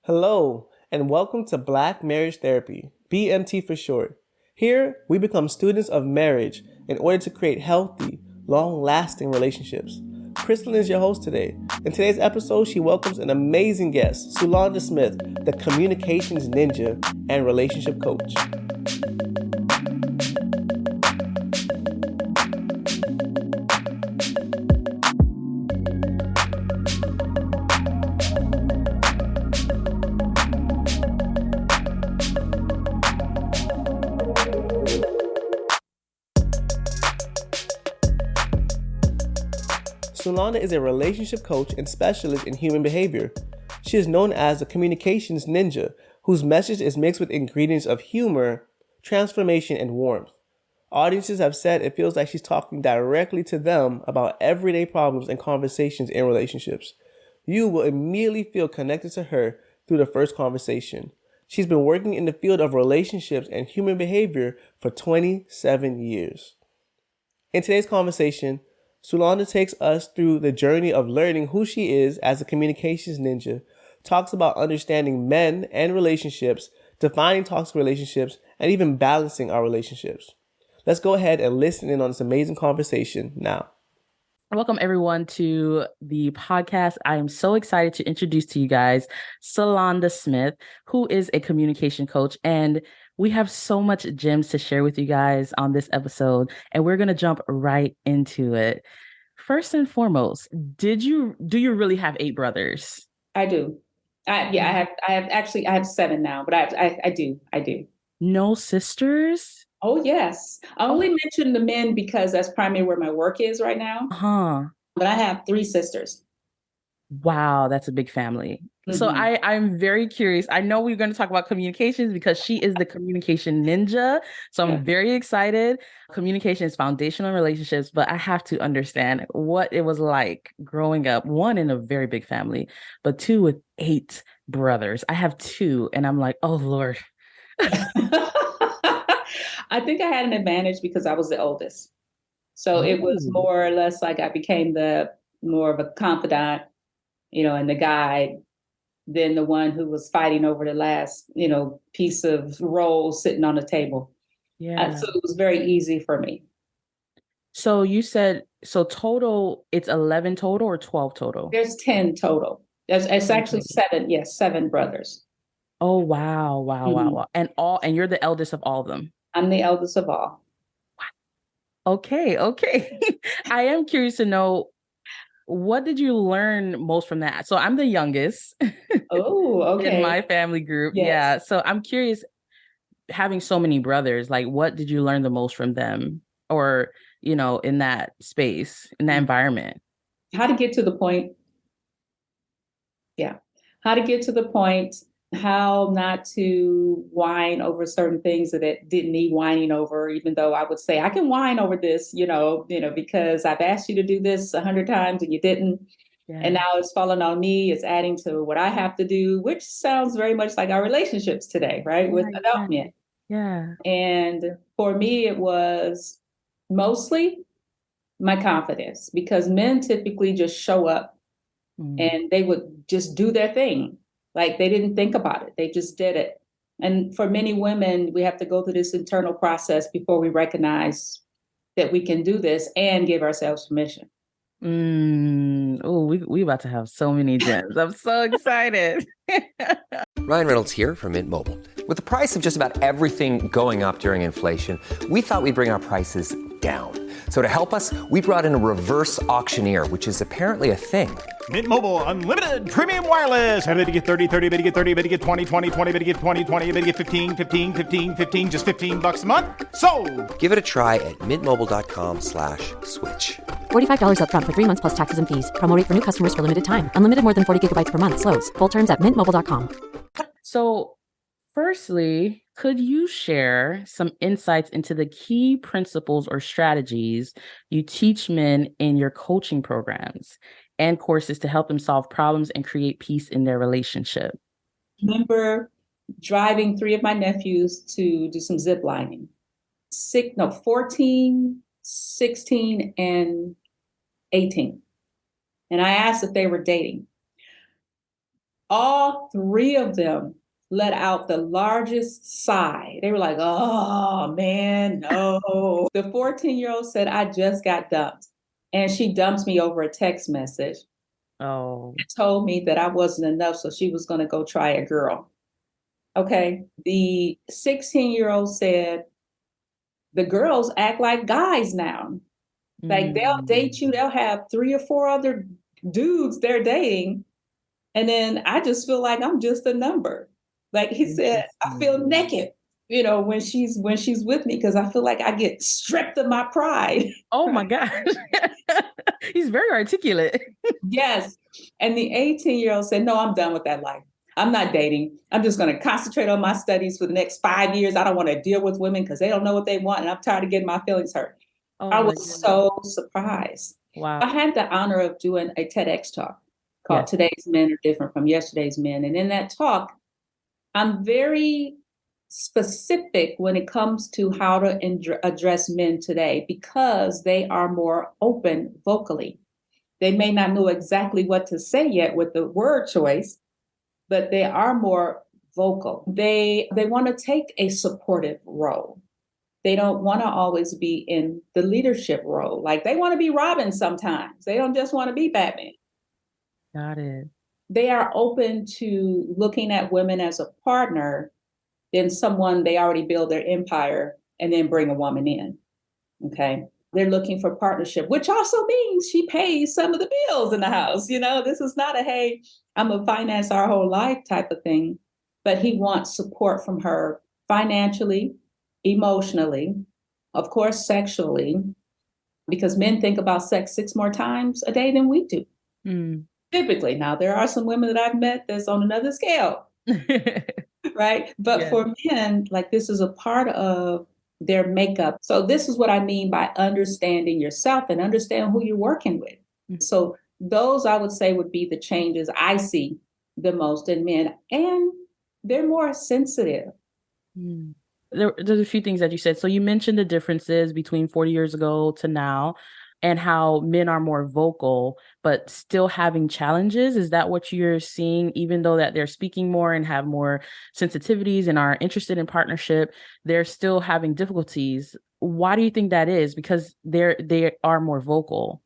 Hello, and welcome to Black Marriage Therapy, BMT for short. Here, we become students of marriage in order to create healthy, long-lasting relationships. Crystal is your host today. In today's episode, she welcomes an amazing guest, Sulonda Smith, the communications ninja and relationship coach. Solanda is a relationship coach and specialist in human behavior. She is known as the communications ninja, whose message is mixed with ingredients of humor, transformation, and warmth. Audiences have said it feels like she's talking directly to them about everyday problems and conversations in relationships. You will immediately feel connected to her through the first conversation. She's been working in the field of relationships and human behavior for 27 years. In today's conversation, Sulonda takes us through the journey of learning who she is as a communications ninja, talks about understanding men and relationships, defining toxic relationships, and even balancing our relationships. Let's go ahead and listen in on this amazing conversation now. Welcome everyone to the podcast. I am so excited to introduce to you guys Sulonda Smith, who is a communication coach, and we have so much gems to share with you guys on this episode, and we're going to jump right into it. First and foremost, do you really have 8 brothers? I do. I have 7 now, but I do. No sisters? Oh, yes. I only mentioned the men because that's primarily where my work is right now. But I have 3 sisters. Wow, that's a big family. Mm-hmm. So I'm very curious. I know we're going to talk about communications because she is the communication ninja. So I'm very excited. Communication is foundational in relationships, but I have to understand what it was like growing up, 1, in a very big family, but 2, with 8 brothers. I have 2 and I'm like, oh Lord. I think I had an advantage because I was the oldest. So it was more or less like I became more of a confidant, and the guide than the one who was fighting over the last, piece of roll sitting on the table. Yeah. So it was very easy for me. So you said, total, it's 11 total or 12 total? There's 10 total. It's actually 7. Yes, 7 brothers. Oh, wow. Wow. And you're the eldest of all of them? I'm the eldest of all. Wow. Okay. I am curious to know, what did you learn most from that? So I'm the youngest. Oh, okay. In my family group. Yes. Yeah. So I'm curious, having so many brothers, like what did you learn the most from them? Or, in that space, in that environment? How to get to the point. Yeah. How to get to the point. How not to whine over certain things that didn't need whining over, even though I would say I can whine over this, because I've asked you to do this 100 times and you didn't. Yeah. And now it's falling on me. It's adding to what I have to do, which sounds very much like our relationships today, right? With adult men. Yeah. And for me, it was mostly my confidence, because men typically just show up and they would just do their thing. Like they didn't think about it. They just did it. And for many women, we have to go through this internal process before we recognize that we can do this and give ourselves permission. Oh, we about to have so many gems. I'm so excited. Ryan Reynolds here from Mint Mobile. With the price of just about everything going up during inflation, we thought we'd bring our prices down. So to help us, we brought in a reverse auctioneer, which is apparently a thing. Mint Mobile Unlimited Premium Wireless. How to get 30, 30, bit to get 30, bit to get 20, 20, 20, bit to get 20, 20, bit to get 15, 15, 15, 15, just $15 a month? Sold! Give it a try at mintmobile.com/switch. $45 up front for 3 months plus taxes and fees. Promo rate for new customers for limited time. Unlimited more than 40 gigabytes per month. Slows full terms at mintmobile.com. So firstly, could you share some insights into the key principles or strategies you teach men in your coaching programs and courses to help them solve problems and create peace in their relationship? Remember driving 3 of my nephews to do some zip lining. 14, 16, and 18. And I asked if they were dating. All three of them let out the largest sigh. They were like, oh man, no. The 14-year-old said, I just got dumped. And she dumped me over a text message. Oh. Told me that I wasn't enough, so she was going to go try a girl. Okay. The 16-year-old said, the girls act like guys now. Like they'll date you, they'll have 3 or 4 other dudes they're dating. And then I just feel like I'm just a number. Like he said, I feel naked, when she's with me, because I feel like I get stripped of my pride. Oh my gosh. He's very articulate. Yes. And the 18-year-old said, no, I'm done with that life. I'm not dating. I'm just going to concentrate on my studies for the next 5 years. I don't want to deal with women because they don't know what they want. And I'm tired of getting my feelings hurt. Oh, I was so surprised. Wow. I had the honor of doing a TEDx talk called Today's Men Are Different from Yesterday's Men. And in that talk, I'm very specific when it comes to how to address men today, because they are more open vocally. They may not know exactly what to say yet with the word choice, but they are more vocal. They want to take a supportive role. They don't want to always be in the leadership role. Like they want to be Robin sometimes. They don't just want to be Batman. Got it. They are open to looking at women as a partner than someone they already build their empire and then bring a woman in. Okay. They're looking for partnership, which also means she pays some of the bills in the house. This is not a, hey, I'm going to finance our whole life type of thing, but he wants support from her financially, emotionally, of course, sexually, because men think about sex 6 more times a day than we do. Typically. Now, there are some women that I've met that's on another scale, right? But for men, like this is a part of their makeup. So this is what I mean by understanding yourself and understand who you're working with. So those, I would say, would be the changes I see the most in men, and they're more sensitive. There's a few things that you said. So you mentioned the differences between 40 years ago to now, and how men are more vocal, but still having challenges. Is that what you're seeing? Even though that they're speaking more and have more sensitivities and are interested in partnership, they're still having difficulties. Why do you think that is? Because they are more vocal.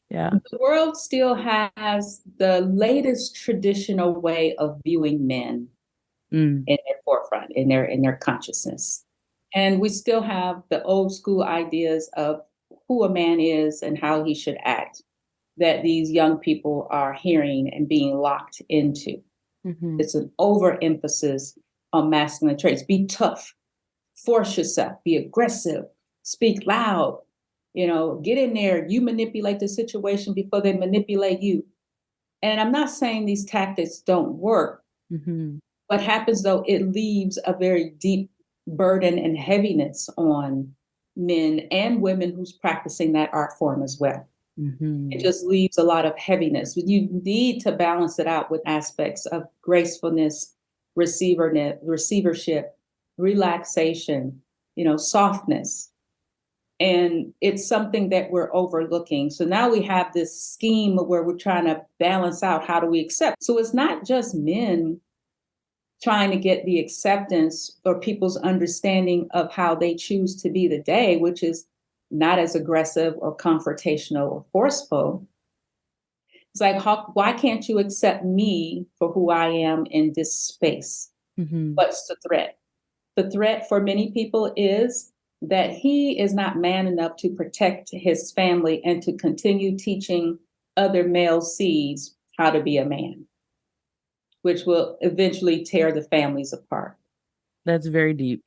Yeah. The world still has the latest traditional way of viewing men in their forefront, in their consciousness. And we still have the old school ideas of who a man is and how he should act, that these young people are hearing and being locked into. It's an overemphasis on masculine traits. Be tough, force yourself, be aggressive, speak loud, get in there, you manipulate the situation before they manipulate you. And I'm not saying these tactics don't work. What happens though, it leaves a very deep burden and heaviness on men and women who's practicing that art form as well. It just leaves a lot of heaviness. You need to balance it out with aspects of gracefulness, receivership, relaxation, softness. And it's something that we're overlooking. So now we have this scheme where we're trying to balance out, how do we accept? So it's not just men trying to get the acceptance or people's understanding of how they choose to be the day, which is not as aggressive or confrontational or forceful. It's like, why can't you accept me for who I am in this space? What's the threat? The threat for many people is that he is not man enough to protect his family and to continue teaching other male seeds how to be a man, which will eventually tear the families apart. That's very deep.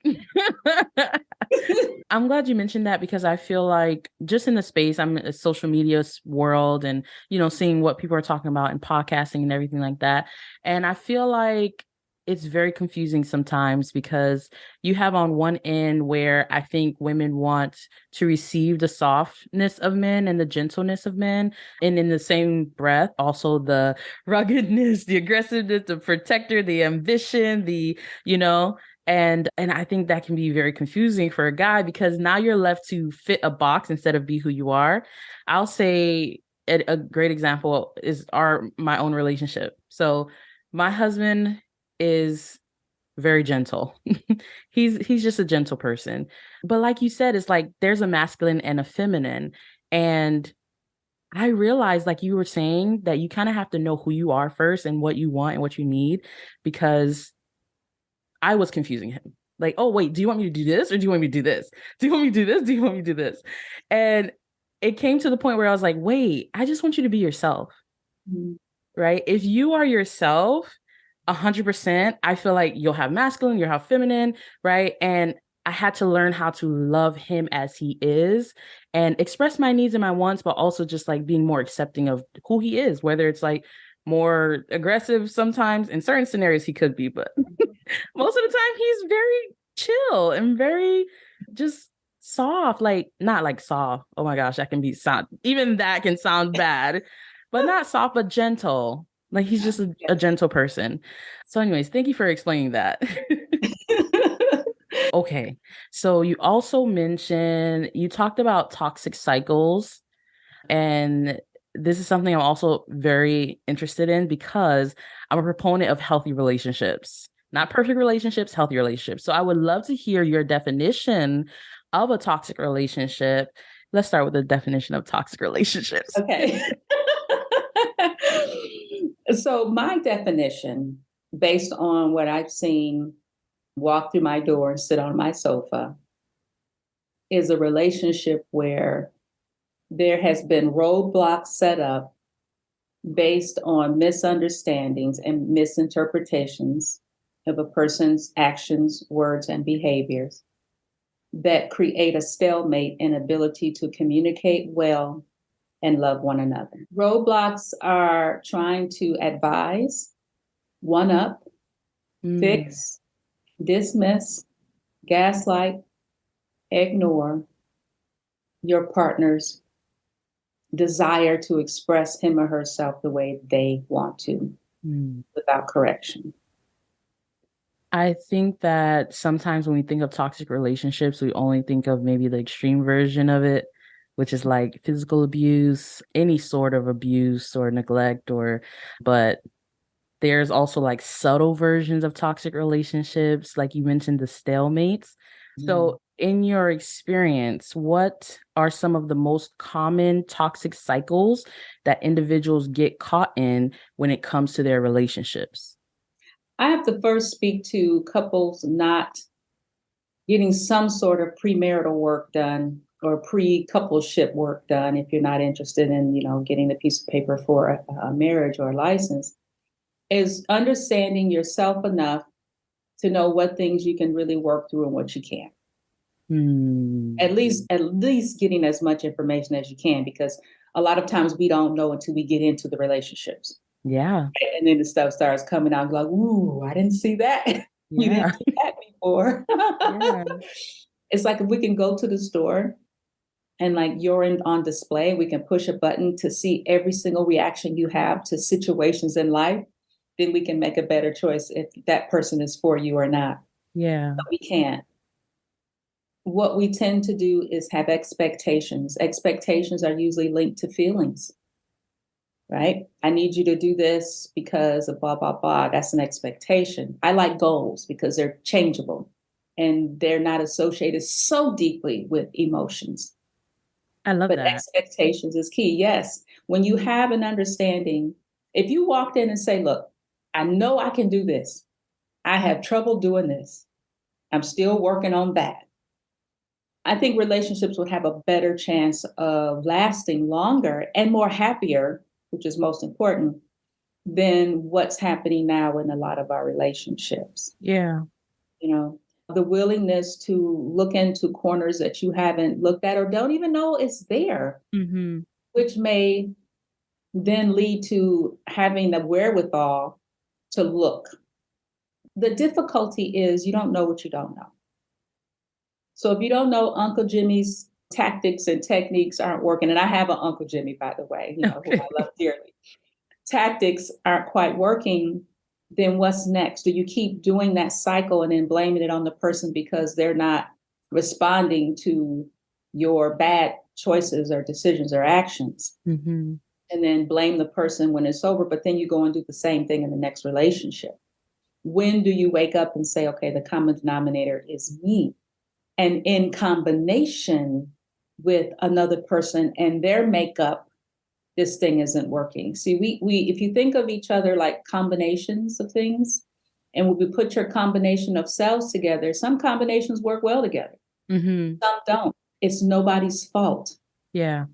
I'm glad you mentioned that, because I feel like just in the space, I'm in a social media world and, seeing what people are talking about and podcasting and everything like that. And I feel like it's very confusing sometimes, because you have on one end where I think women want to receive the softness of men and the gentleness of men. And in the same breath, also the ruggedness, the aggressiveness, the protector, the ambition, and I think that can be very confusing for a guy, because now you're left to fit a box instead of be who you are. I'll say a great example is my own relationship. So my husband is very gentle. He's just a gentle person. But like you said, it's like there's a masculine and a feminine. And I realized, like you were saying, that you kind of have to know who you are first and what you want and what you need, because I was confusing him. Like, oh, wait, do you want me to do this or do you want me to do this? Do you want me to do this? Do you want me to do this? And it came to the point where I was like, wait, I just want you to be yourself. Mm-hmm. Right? If you are yourself, 100%, I feel like you'll have masculine, you'll have feminine, right? And I had to learn how to love him as he is and express my needs and my wants, but also just like being more accepting of who he is, whether it's like more aggressive sometimes. In certain scenarios he could be, but most of the time he's very chill and very just soft, like not like soft. Oh my gosh, that can be sound. Even that can sound bad, but not soft, but gentle. Like he's just a gentle person. So anyways, thank you for explaining that. Okay. So you also mentioned, you talked about toxic cycles. And this is something I'm also very interested in because I'm a proponent of healthy relationships, not perfect relationships, healthy relationships. So I would love to hear your definition of a toxic relationship. Let's start with the definition of toxic relationships. Okay. So my definition, based on what I've seen walk through my door and sit on my sofa, is a relationship where there has been roadblocks set up based on misunderstandings and misinterpretations of a person's actions, words, and behaviors that create a stalemate in ability to communicate well and love one another. Roadblocks are trying to advise, one up, fix, dismiss, gaslight, ignore your partner's desire to express him or herself the way they want to without correction. I think that sometimes when we think of toxic relationships, we only think of maybe the extreme version of it, which is like physical abuse, any sort of abuse or neglect, but there's also like subtle versions of toxic relationships, like you mentioned, the stalemates. So in your experience, what are some of the most common toxic cycles that individuals get caught in when it comes to their relationships? I have to first speak to couples not getting some sort of premarital work done or pre-coupleship work done if you're not interested in, getting the piece of paper for a marriage or a license, is understanding yourself enough to know what things you can really work through and what you can't. At least getting as much information as you can, because a lot of times we don't know until we get into the relationships. Yeah. And then the stuff starts coming out like, ooh, I didn't see that. You didn't see that before. Yeah. It's like if we can go to the store and like you're on display, we can push a button to see every single reaction you have to situations in life, then we can make a better choice if that person is for you or not. Yeah. But we can't. What we tend to do is have expectations. Expectations are usually linked to feelings, right? I need you to do this because of blah, blah, blah. That's an expectation. I like goals because they're changeable and they're not associated so deeply with emotions. I love that. But expectations is key. Yes. When you have an understanding, if you walked in and say, look, I know I can do this. I have trouble doing this. I'm still working on that. I think relationships would have a better chance of lasting longer and more happier, which is most important, than what's happening now in a lot of our relationships. Yeah. The willingness to look into corners that you haven't looked at or don't even know it's there, which may then lead to having the wherewithal to look. The difficulty is you don't know what you don't know. So if you don't know Uncle Jimmy's tactics and techniques aren't working, and I have an Uncle Jimmy, by the way, who I love dearly, tactics aren't quite working, then what's next? Do you keep doing that cycle and then blaming it on the person because they're not responding to your bad choices or decisions or actions? and then blame the person when it's over, but then you go and do the same thing in the next relationship. When do you wake up and say, okay, the common denominator is me? And in combination with another person and their makeup, this thing isn't working. See, we if you think of each other like combinations of things, and when we put your combination of cells together, some combinations work well together. Some don't. It's nobody's fault. Yeah.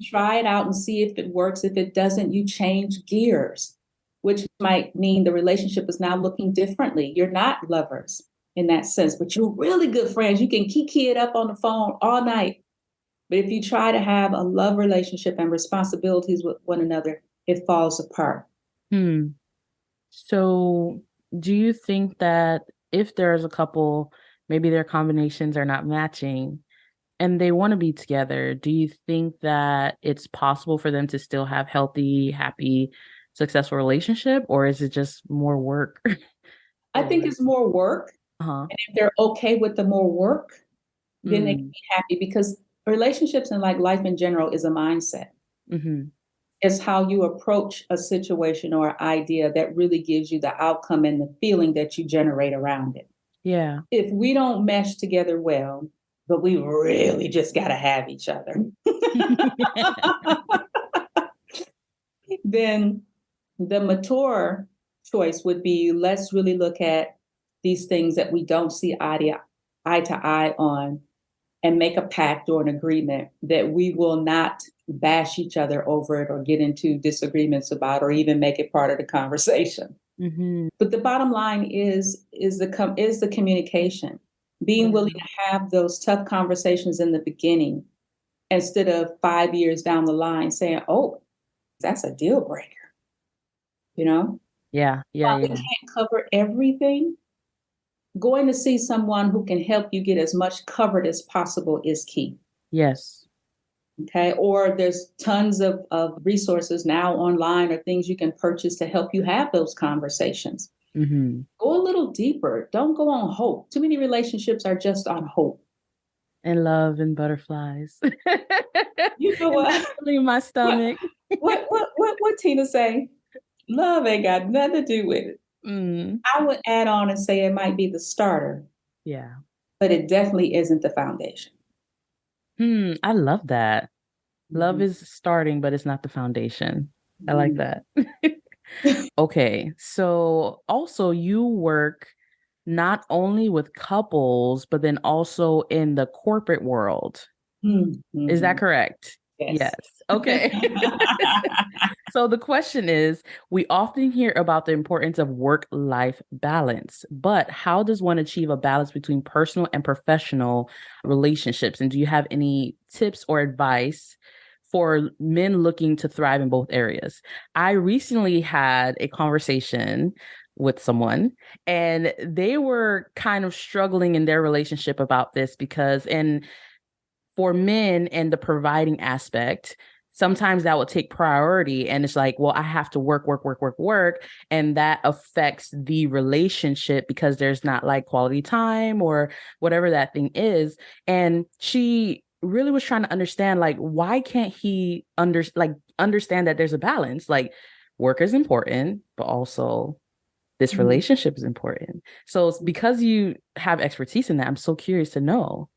Try it out and see if it works. If it doesn't, you change gears, which might mean the relationship is now looking differently. You're not lovers in that sense, but you're really good friends. You can kiki it up on the phone all night. But if you try to have a love relationship and responsibilities with one another, it falls apart. So do you think that if there's a couple, maybe their combinations are not matching and they want to be together, do you think that it's possible for them to still have healthy, happy, successful relationship, or is it just more work? I think it's more work. And if they're okay with the more work, then they can be happy, because relationships and like life in general is a mindset. It's how you approach a situation or idea that really gives you the outcome and the feeling that you generate around it. Yeah. If we don't mesh together well, but we really just got to have each other, then the mature choice would be, let's really look at these things that we don't see eye to eye on, and make a pact or an agreement that we will not bash each other over it or get into disagreements about, or even make it part of the conversation. But the bottom line is the communication, being willing to have those tough conversations in the beginning, instead of 5 years down the line saying, oh, that's a deal breaker. Yeah. While we can't cover everything, going to see someone who can help you get as much covered as possible is key. Yes. Okay. Or there's tons of resources now online, or things you can purchase to help you have those conversations. Go a little deeper. Don't go on hope. Too many relationships are just on hope. And love and butterflies. You know what? In my stomach. What Tina say? Love ain't got nothing to do with it. I would add on and say it might be the starter. Yeah. But it definitely isn't the foundation. I love that. Love is starting, but it's not the foundation. I like that. Okay. So also you work not only with couples, but then also in the corporate world. Is that correct? Yes. Okay. So the question is, we often hear about the importance of work-life balance, but how does one achieve a balance between personal and professional relationships? And do you have any tips or advice for men looking to thrive in both areas? I recently had a conversation with someone, and they were kind of struggling in their relationship about this, because for men and the providing aspect, sometimes that will take priority, and it's like, well, I have to work. And that affects the relationship because there's not like quality time or whatever that thing is. And she really was trying to understand, like, why can't he understand that there's a balance? Like, work is important, but also this relationship is important. So because you have expertise in that, I'm so curious to know.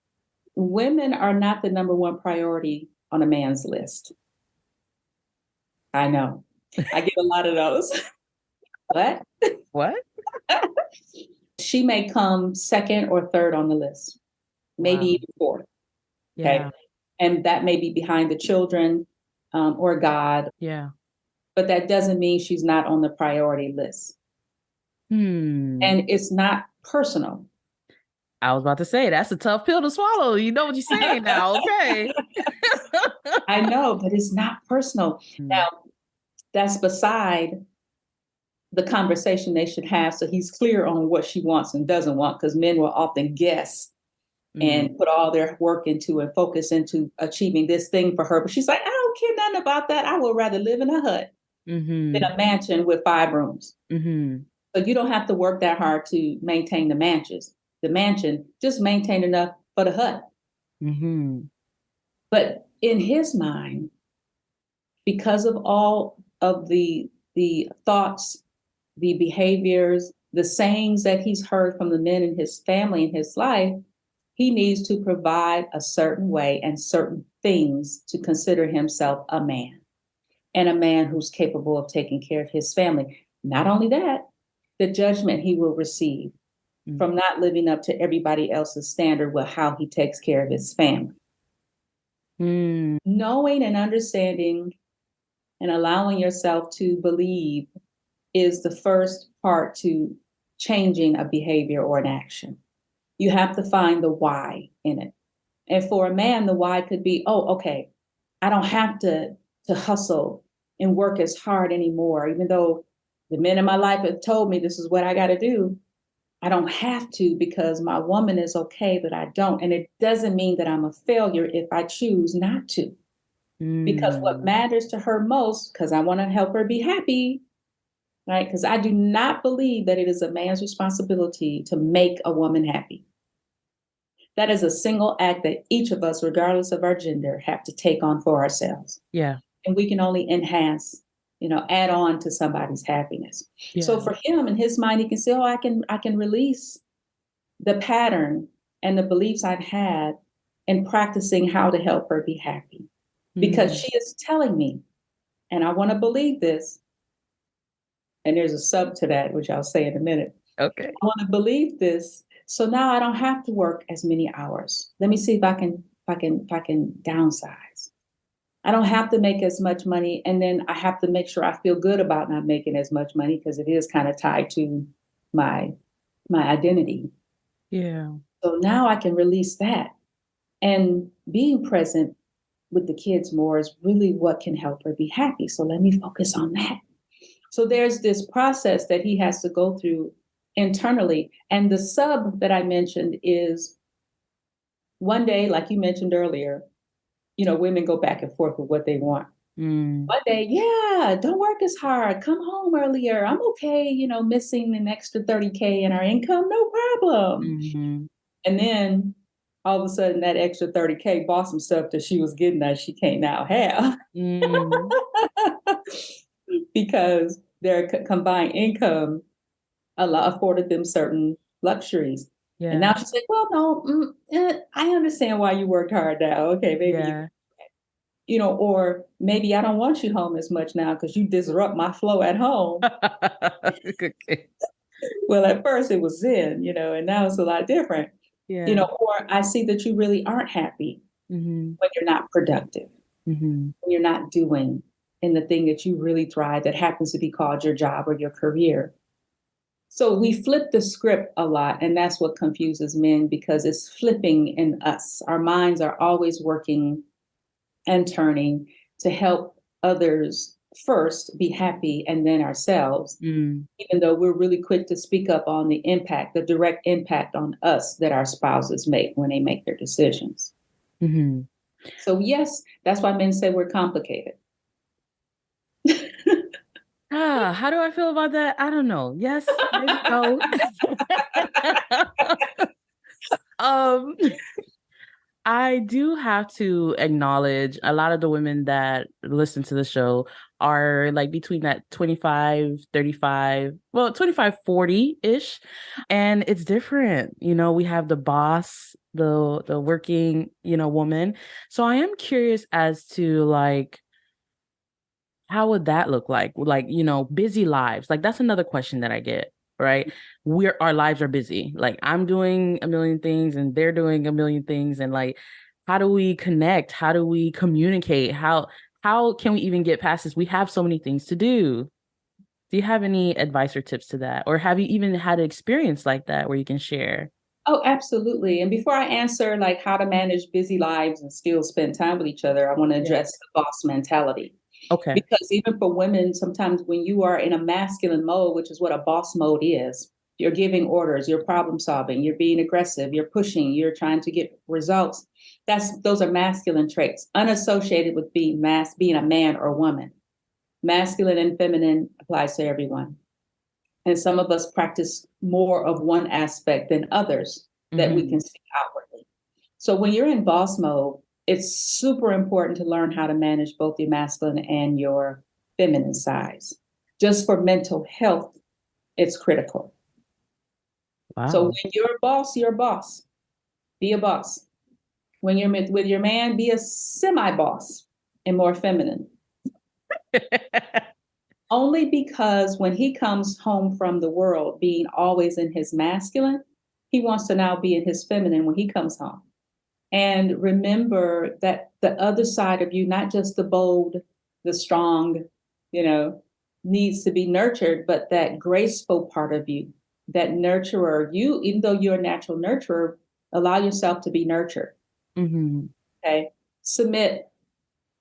Women are not the number one priority on a man's list. I know. I get a lot of those. What? She may come second or third on the list, maybe even fourth. Okay. Yeah. And that may be behind the children or God. Yeah. But that doesn't mean she's not on the priority list. And it's not personal. I was about to say, that's a tough pill to swallow. You know what you're saying now. Okay. I know, but it's not personal. Now, that's beside the conversation they should have, so he's clear on what she wants and doesn't want, because men will often guess and put all their work into and focus into achieving this thing for her. But she's like, I don't care nothing about that. I would rather live in a hut than a mansion with 5 rooms. So you don't have to work that hard to maintain the mansion, just maintain enough for the hut. But in his mind, because of all of the thoughts, the behaviors, the sayings that he's heard from the men in his family in his life, he needs to provide a certain way and certain things to consider himself a man, and a man who's capable of taking care of his family. Not only that, the judgment he will receive from not living up to everybody else's standard with how he takes care of his family. Knowing and understanding and allowing yourself to believe is the first part to changing a behavior or an action. You have to find the why in it. And for a man, the why could be, oh, okay, I don't have to hustle and work as hard anymore, even though the men in my life have told me this is what I got to do. I don't have to because my woman is okay, but I don't. And it doesn't mean that I'm a failure if I choose not to. Because what matters to her most, because I want to help her be happy, right? Because I do not believe that it is a man's responsibility to make a woman happy. That is a single act that each of us, regardless of our gender, have to take on for ourselves. Yeah. And we can only enhance, add on to somebody's happiness. Yeah. So for him, in his mind, he can say, oh, I can release the pattern and the beliefs I've had in practicing how to help her be happy. Because she is telling me, and I want to believe this, and there's a sub to that, which I'll say in a minute. Okay. I want to believe this, so now I don't have to work as many hours. Let me see if I can downsize. I don't have to make as much money, and then I have to make sure I feel good about not making as much money because it is kind of tied to my identity. Yeah. So now I can release that, and being present with the kids more is really what can help her be happy. So let me focus on that. So there's this process that he has to go through internally. And the sub that I mentioned is one day, like you mentioned earlier, women go back and forth with what they want. One day, yeah, don't work as hard. Come home earlier. I'm okay, missing an extra 30K in our income, no problem. And then all of a sudden that extra 30K bought some stuff that she was getting that she can't now have. Because their combined income afforded them certain luxuries. Yeah. And now she's like, well, no, I understand why you worked hard now. Okay, maybe, or maybe I don't want you home as much now because you disrupt my flow at home. Okay. Well, at first it was Zen, and now it's a lot different. Yeah. Or I see that you really aren't happy when you're not productive, when you're not doing in the thing that you really thrive that happens to be called your job or your career. So we flip the script a lot, and that's what confuses men because it's flipping in us. Our minds are always working and turning to help others first be happy and then ourselves, even though we're really quick to speak up on the direct impact on us that our spouses make when they make their decisions. So yes, that's why men say we're complicated. How do I feel about that? I don't know. Yes, maybe no. I do have to acknowledge a lot of the women that listen to the show are like between that 25, 35, 25, 40-ish. And it's different. We have the boss, the working, woman. So I am curious as to like, how would that look like? Like, busy lives. Like, that's another question that I get, right? Our lives are busy. Like, I'm doing a million things and they're doing a million things. And like, how do we connect? How do we communicate? How can we even get past this? We have so many things to do. Do you have any advice or tips to that? Or have you even had an experience like that where you can share? Oh, absolutely. And before I answer like how to manage busy lives and still spend time with each other, I want to address the boss mentality. Okay. Because even for women, sometimes when you are in a masculine mode, which is what a boss mode is, you're giving orders, you're problem solving, you're being aggressive, you're pushing, you're trying to get results. Those are masculine traits, unassociated with being a man or woman. Masculine and feminine applies to everyone. And some of us practice more of one aspect than others that we can see outwardly. So when you're in boss mode, it's super important to learn how to manage both your masculine and your feminine sides. Just for mental health, it's critical. Wow. So when you're a boss, you're a boss. Be a boss. When you're with your man, be a semi-boss and more feminine. Only because when he comes home from the world, being always in his masculine, he wants to now be in his feminine when he comes home. And remember that the other side of you, not just the bold, the strong, needs to be nurtured, but that graceful part of you, that nurturer, you, even though you're a natural nurturer, allow yourself to be nurtured. Mm-hmm. Okay. Submit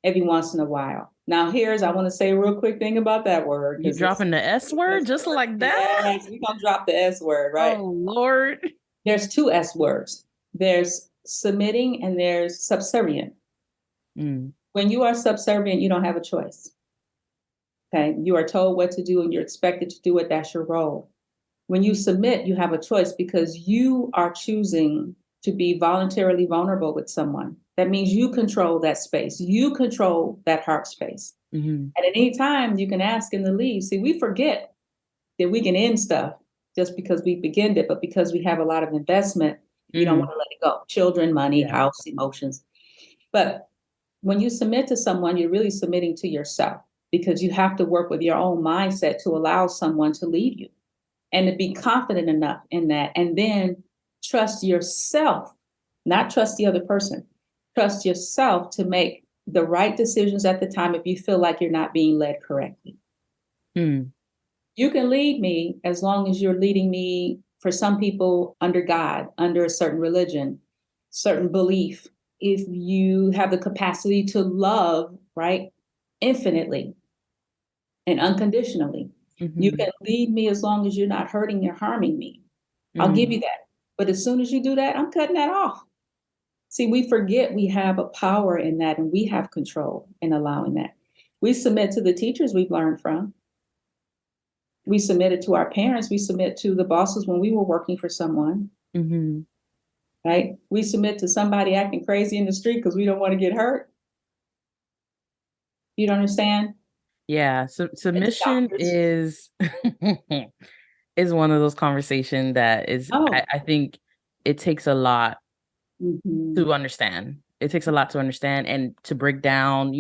every once in a while. Now, I want to say a real quick thing about that word. You dropping the S word just like that? Yes, we're going to drop the S word, right? Oh, Lord. There's two S words. There's submitting and there's subservient. Mm. When you are subservient, you don't have a choice. Okay. You are told what to do and you're expected to do it. That's your role. When you submit, you have a choice because you are choosing to be voluntarily vulnerable with someone. That means you control that space. You control that heart space. Mm-hmm. And at any time, you can ask in the leave. See, we forget that we can end stuff just because we beginned it, but because we have a lot of investment, we don't want to let it go. Children, money, house, emotions. But when you submit to someone, you're really submitting to yourself because you have to work with your own mindset to allow someone to lead you and to be confident enough in that. And then trust yourself, not trust the other person. Trust yourself to make the right decisions at the time if you feel like you're not being led correctly. Mm. You can lead me as long as you're leading me, for some people, under God, under a certain religion, certain belief. If you have the capacity to love, right, infinitely and unconditionally, you can lead me as long as you're not hurting or harming me. I'll give you that. But as soon as you do that, I'm cutting that off. See, we forget we have a power in that and we have control in allowing that. We submit to the teachers we've learned from. We submitted to our parents. We submit to the bosses when we were working for someone. Mm-hmm. Right? We submit to somebody acting crazy in the street because we don't want to get hurt. You don't understand? Yeah. So submission is is one of those conversations that is, I think it takes a lot to understand. It takes a lot to understand and to break down,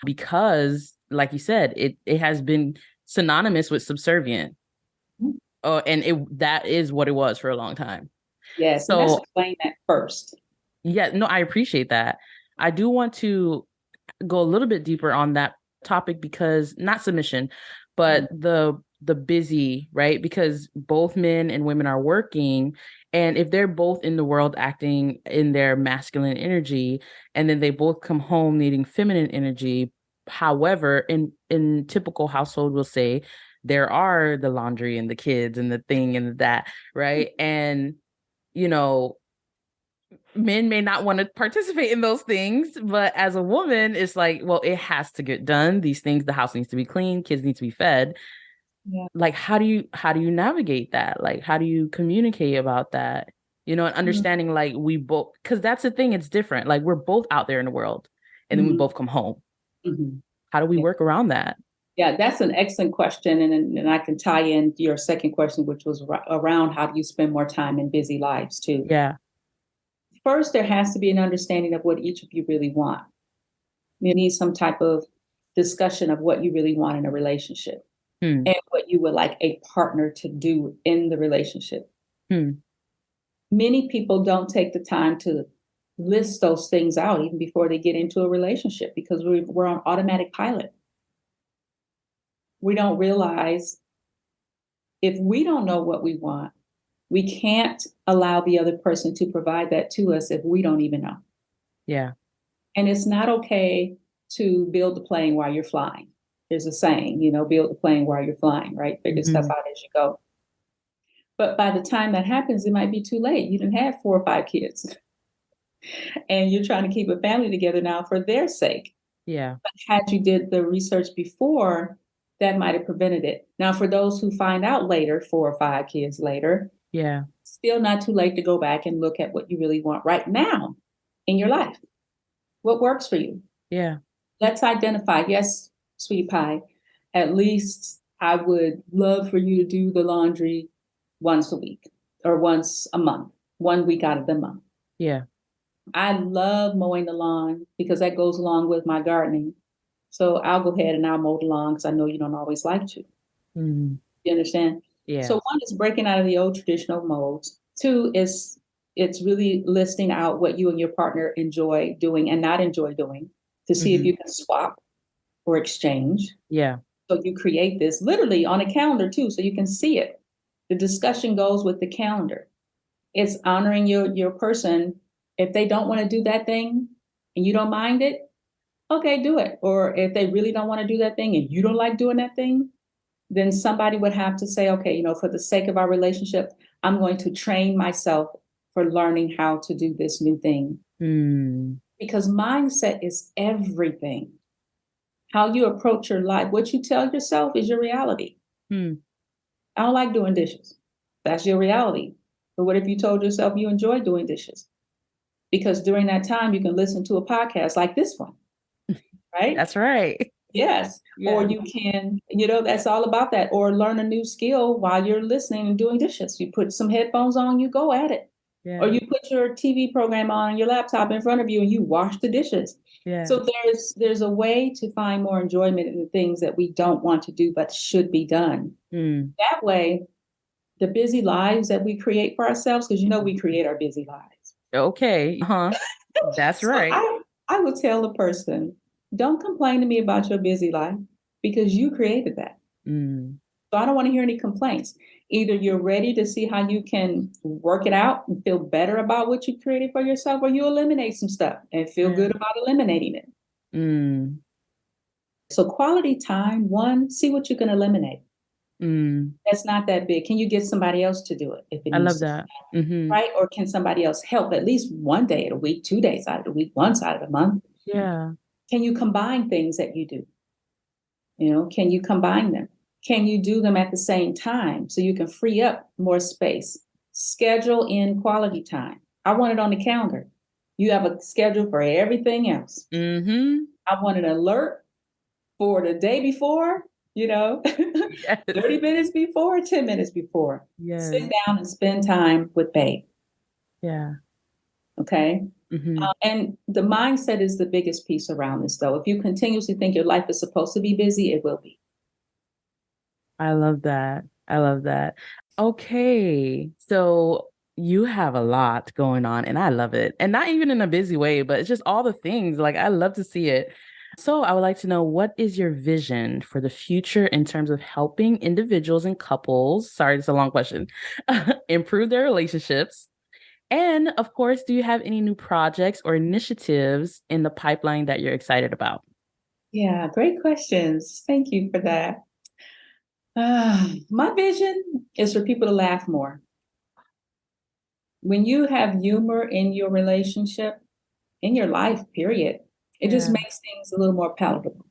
because like you said, it has been synonymous with subservient. And that is what it was for a long time. Yes. So let's explain that first. Yeah, no, I appreciate that. I do want to go a little bit deeper on that topic because not submission, but the busy, right? Because both men and women are working. And if they're both in the world acting in their masculine energy, and then they both come home needing feminine energy, however, in typical household, we'll say there are the laundry and the kids and the thing and that, right? And, men may not want to participate in those things, but as a woman, it's like, well, it has to get done. These things, the house needs to be clean, kids need to be fed. Yeah. Like, how do you navigate that? Like, how do you communicate about that? And understanding like we both, because that's the thing, it's different. Like we're both out there in the world and then we both come home. How do we work around that? Yeah, that's an excellent question. And I can tie in your second question, which was around how do you spend more time in busy lives too? Yeah. First, there has to be an understanding of what each of you really want. You need some type of discussion of what you really want in a relationship and what you would like a partner to do in the relationship. Many people don't take the time to list those things out even before they get into a relationship because we're on automatic pilot. We don't realize if we don't know what we want, we can't allow the other person to provide that to us if we don't even know. Yeah. And it's not okay to build the plane while you're flying. There's a saying, build the plane while you're flying, right? Figure stuff out as you go. But by the time that happens, it might be too late. You didn't have 4 or 5 kids. And you're trying to keep a family together now for their sake. Yeah. But had you did the research before, that might have prevented it. Now, for those who find out later, 4 or 5 kids later, yeah, still not too late to go back and look at what you really want right now in your life. What works for you? Yeah. Let's identify. Yes, sweet pie. At least I would love for you to do the laundry once a week or once a month, 1 week out of the month. Yeah. I love mowing the lawn because that goes along with my gardening. So I'll go ahead and I'll mow the lawn because I know you don't always like to. Mm. You understand? Yeah. So one is breaking out of the old traditional molds. Two is it's really listing out what you and your partner enjoy doing and not enjoy doing to see if you can swap or exchange. Yeah. So you create this literally on a calendar too, so you can see it. The discussion goes with the calendar. It's honoring your person. If they don't want to do that thing and you don't mind it, okay, do it. Or if they really don't want to do that thing and you don't like doing that thing, then somebody would have to say, okay, for the sake of our relationship, I'm going to train myself for learning how to do this new thing. Because mindset is everything. How you approach your life, what you tell yourself is your reality. I don't like doing dishes. That's your reality. But what if you told yourself you enjoy doing dishes? Because during that time, you can listen to a podcast like this one, right? That's right. Yes. Yeah. Or you can, that's all about that. Or learn a new skill while you're listening and doing dishes. You put some headphones on, you go at it. Yeah. Or you put your TV program on your laptop in front of you and you wash the dishes. Yeah. So there's a way to find more enjoyment in the things that we don't want to do but should be done. That way, the busy lives that we create for ourselves, because we create our busy lives. Okay. That's So right. I would tell a person, don't complain to me about your busy life because you created that. So I don't want to hear any complaints. Either you're ready to see how you can work it out and feel better about what you created for yourself, or you eliminate some stuff and feel good about eliminating it. So quality time, one, see what you can eliminate. That's not that big. Can you get somebody else to do it if it I needs love to that. right? Or can somebody else help at least one day of the week, 2 days out of the week, once out of the month? Yeah. Can you combine things that you do? Can you combine them? Can you do them at the same time so you can free up more space? Schedule in quality time. I want it on the calendar. You have a schedule for everything else. I want an alert for the day before, 30 minutes before, 10 minutes before. Yes. Sit down and spend time with babe. Yeah. Okay. And the mindset is the biggest piece around this, though. If you continuously think your life is supposed to be busy, it will be. I love that. I love that. Okay. So you have a lot going on and I love it. And not even in a busy way, but it's just all the things. Like, I love to see it. So I would like to know, what is your vision for the future in terms of helping individuals and couples, sorry, it's a long question, improve their relationships? And of course, do you have any new projects or initiatives in the pipeline that you're excited about? Yeah, great questions. Thank you for that. My vision is for people to laugh more. When you have humor in your relationship, in your life, period, it just makes things a little more palatable.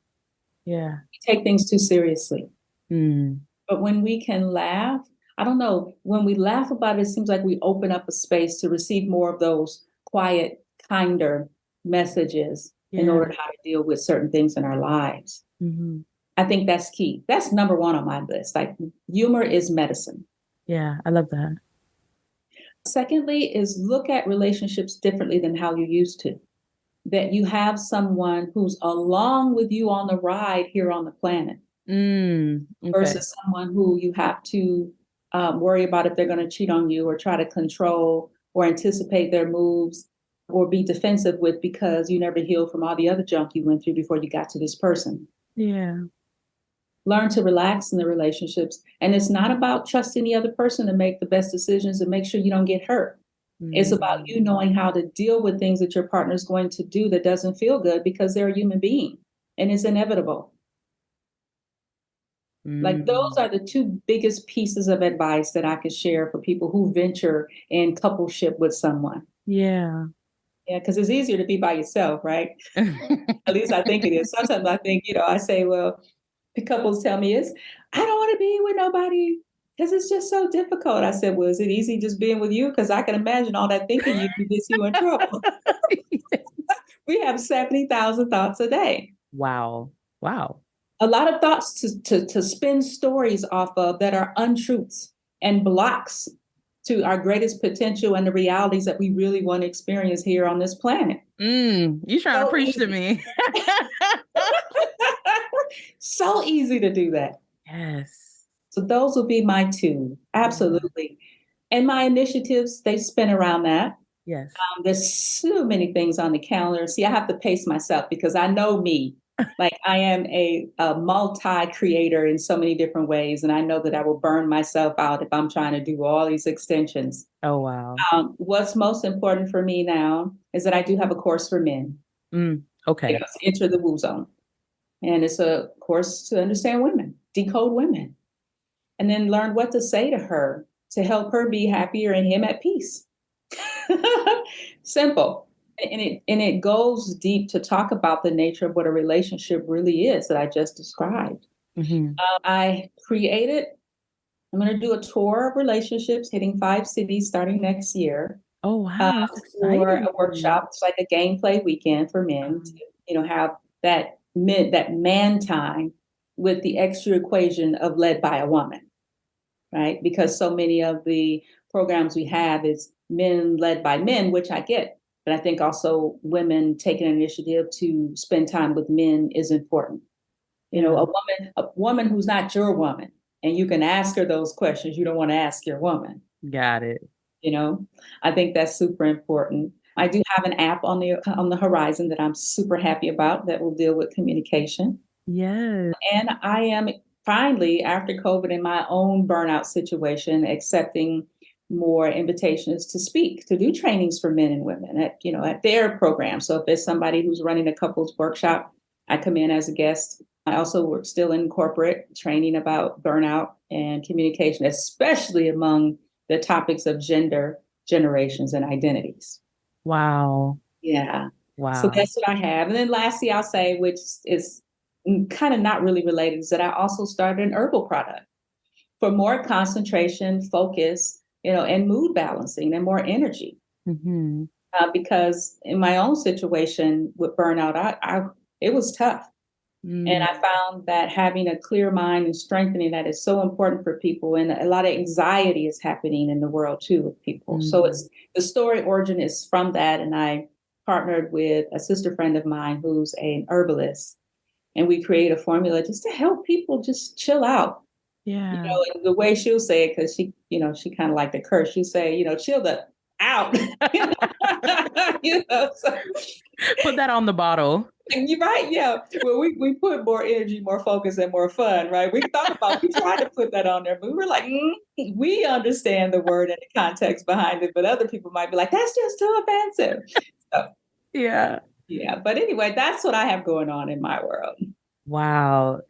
Yeah. You take things too seriously. But when we can laugh, I don't know, when we laugh about it, it seems like we open up a space to receive more of those quiet, kinder messages in order how to deal with certain things in our lives. I think that's key. That's number one on my list. Like, humor is medicine. Yeah, I love that. Secondly is look at relationships differently than how you used to. That you have someone who's along with you on the ride here on the planet versus someone who you have to worry about if they're going to cheat on you or try to control or anticipate their moves or be defensive with because you never healed from all the other junk you went through before you got to this person. Yeah. Learn to relax in the relationships. And it's not about trusting the other person to make the best decisions and make sure you don't get hurt. It's about you knowing how to deal with things that your partner is going to do that doesn't feel good because they're a human being and it's inevitable. Like, those are the two biggest pieces of advice that I could share for people who venture in coupleship with someone. Yeah. Yeah, because it's easier to be by yourself, right? At least I think it is. Sometimes I think, I say, well, the couples tell me I don't want to be with nobody because it's just so difficult. I said, well, is it easy just being with you? Because I can imagine all that thinking you gets you in trouble. We have 70,000 thoughts a day. Wow. Wow. A lot of thoughts to spin stories off of that are untruths and blocks to our greatest potential and the realities that we really want to experience here on this planet. You trying to preach to me. So easy to do that. Yes. So those would be my two. Absolutely. And my initiatives, they spin around that. Yes. There's so many things on the calendar. See, I have to pace myself because I know me. Like I am a multi-creator in so many different ways. And I know that I will burn myself out if I'm trying to do all these extensions. Oh, wow. What's most important for me now is that I do have a course for men. Okay. To enter the woo zone. And it's a course to understand women, decode women, and then learn what to say to her to help her be happier and him at peace. Simple. And it goes deep to talk about the nature of what a relationship really is that I just described. I created, I'm going to do a tour of relationships hitting 5 cities starting next year. Oh, wow. For a workshop. It's like a gameplay weekend for men to, have that man time with the extra equation of led by a woman, right? Because so many of the programs we have is men led by men, which I get. But I think also women taking an initiative to spend time with men is important. A woman who's not your woman, and you can ask her those questions you don't want to ask your woman. Got it. I think that's super important. I do have an app on the horizon that I'm super happy about that will deal with communication. Yes. And I am finally, after COVID, in my own burnout situation, accepting more invitations to speak, to do trainings for men and women at their program. So if there's somebody who's running a couples workshop, I come in as a guest. I also work still in corporate training about burnout and communication, especially among the topics of gender, generations, and identities. Wow. Yeah. Wow. So that's what I have. And then lastly, I'll say, which is kind of not really related, is that I also started an herbal product for more concentration, focus, and mood balancing and more energy. Because in my own situation with burnout, it was tough. And I found that having a clear mind and strengthening that is so important for people. And a lot of anxiety is happening in the world too with people. So it's the story origin is from that. And I partnered with a sister friend of mine who's an herbalist. And we created a formula just to help people just chill out. Yeah. And the way she'll say it, because she kind of like to curse, she'll say, chill the out. So. Put that on the bottle. You're right. Yeah. Well, we put more energy, more focus, and more fun, right? We tried to put that on there, but we were like, we understand the word and the context behind it, but other people might be like, that's just too offensive. So, yeah. Yeah. But anyway, that's what I have going on in my world. Wow.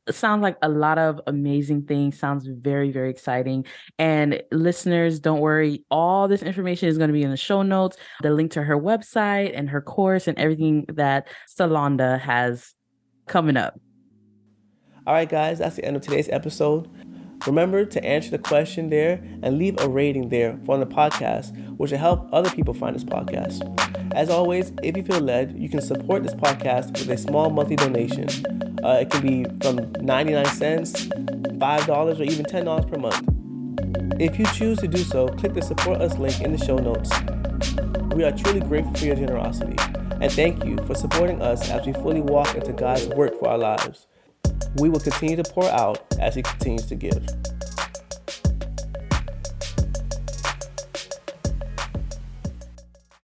Sounds like a lot of amazing things. Sounds very, very exciting. And listeners, don't worry. All this information is going to be in the show notes, the link to her website and her course and everything that Solanda has coming up. All right, guys, that's the end of today's episode. Remember to answer the question there and leave a rating there for the podcast, which will help other people find this podcast. As always, if you feel led, you can support this podcast with a small monthly donation. It can be from 99 cents, $5, or even $10 per month. If you choose to do so, click the Support Us link in the show notes. We are truly grateful for your generosity, and thank you for supporting us as we fully walk into God's work for our lives. We will continue to pour out as He continues to give.